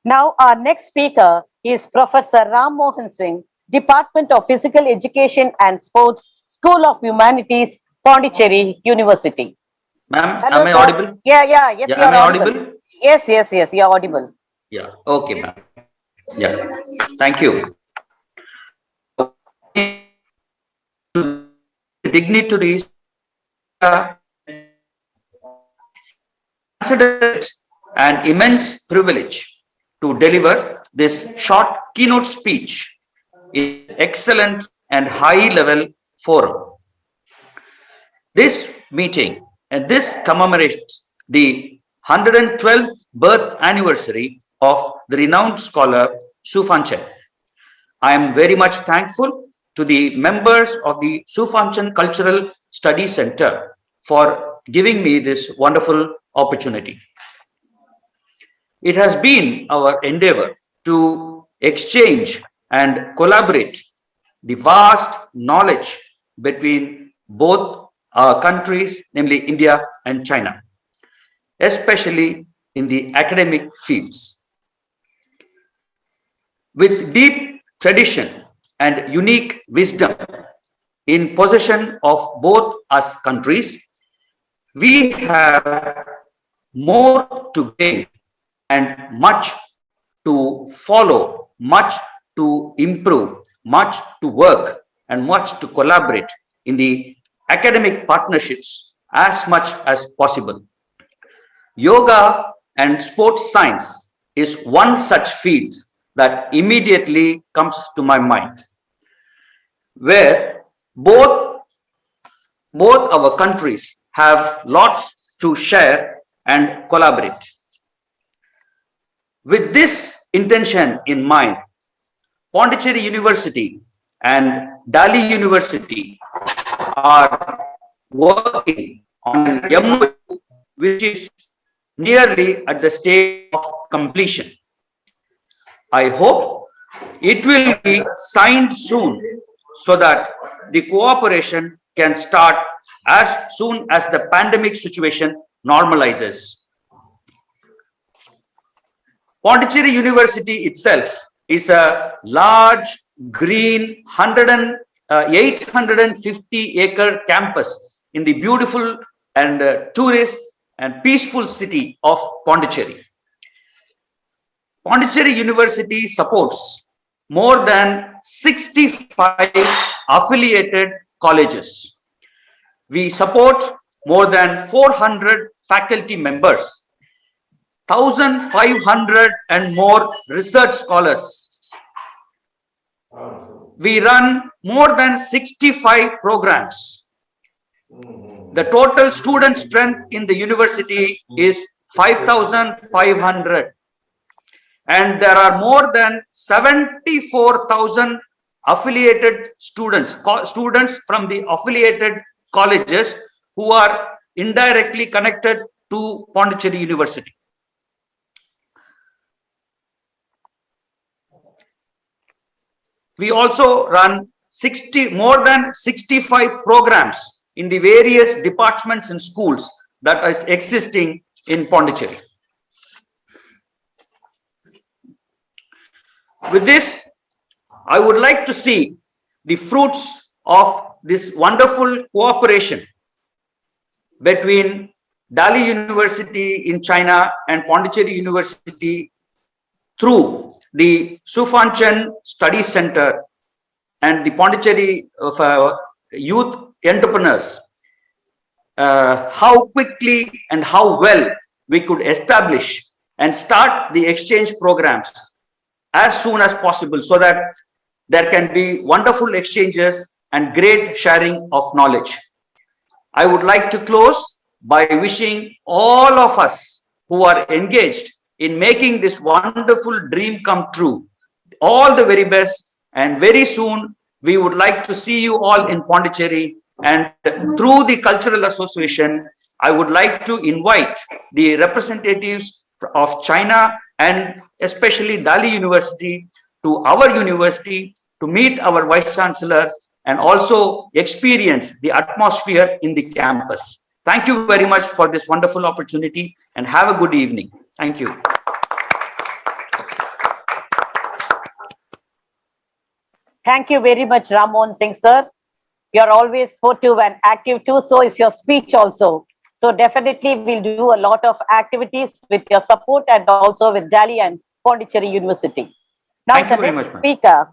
Now, our next speaker is Professor Ram Mohan Singh, Department of Physical Education and Sports, School of Humanities, Pondicherry University. Ma'am, Hello, am I sir. audible? Yes, Yeah, you am are I audible. audible? Yes, you are audible. Yeah, okay, ma'am. Yeah, thank you. Dignitaries, consider it an immense privilege to deliver this short keynote speech in excellent and high level forum. This meeting and this commemorates the 112th birth anniversary of the renowned scholar Su Fanchen. I am very much thankful to the members of the Su Fanchen Cultural Study Center for giving me this wonderful opportunity. It has been our endeavor to exchange and collaborate the vast knowledge between both our countries, namely India and China, especially in the academic fields. With deep tradition and unique wisdom in possession of both us countries, we have more to gain and much to follow, much to improve, much to work, and much to collaborate in the academic partnerships as much as possible. Yoga and sports science is one such field that immediately comes to my mind, where both our countries have lots to share and collaborate. With this intention in mind, Pondicherry University and Dali University are working on an MOU which is nearly at the stage of completion. I hope it will be signed soon so that the cooperation can start as soon as the pandemic situation normalizes. Pondicherry University itself is a large green 850-acre campus in the beautiful and tourist and peaceful city of Pondicherry. Pondicherry University supports more than 65 affiliated colleges. We support more than 400 faculty members, 1,500 and more research scholars. We run more than 65 programs. The total student strength in the university is 5,500. And there are more than 74,000 affiliated students from the affiliated colleges who are indirectly connected to Pondicherry University. We also run more than 65 programs in the various departments and schools that is existing in Pondicherry. With this, I would like to see the fruits of this wonderful cooperation between Dali University in China and Pondicherry University through the Su Fanchen Study Center and the Pondicherry youth entrepreneurs, how quickly and how well we could establish and start the exchange programs as soon as possible so that there can be wonderful exchanges and great sharing of knowledge. I would like to close by wishing all of us who are engaged in making this wonderful dream come true all the very best, and very soon we would like to see you all in Pondicherry, and through the Cultural Association I would like to invite the representatives of China and especially Dali University to our university to meet our Vice Chancellor and also experience the atmosphere in the campus. Thank you very much for this wonderful opportunity and have a good evening. Thank you. Thank you very much, Ram Mohan Singh, sir. You're always sportive and active too. So is your speech also. So definitely we'll do a lot of activities with your support and also with Delhi and Pondicherry University. Now Thank the you very next much, ma'am. speaker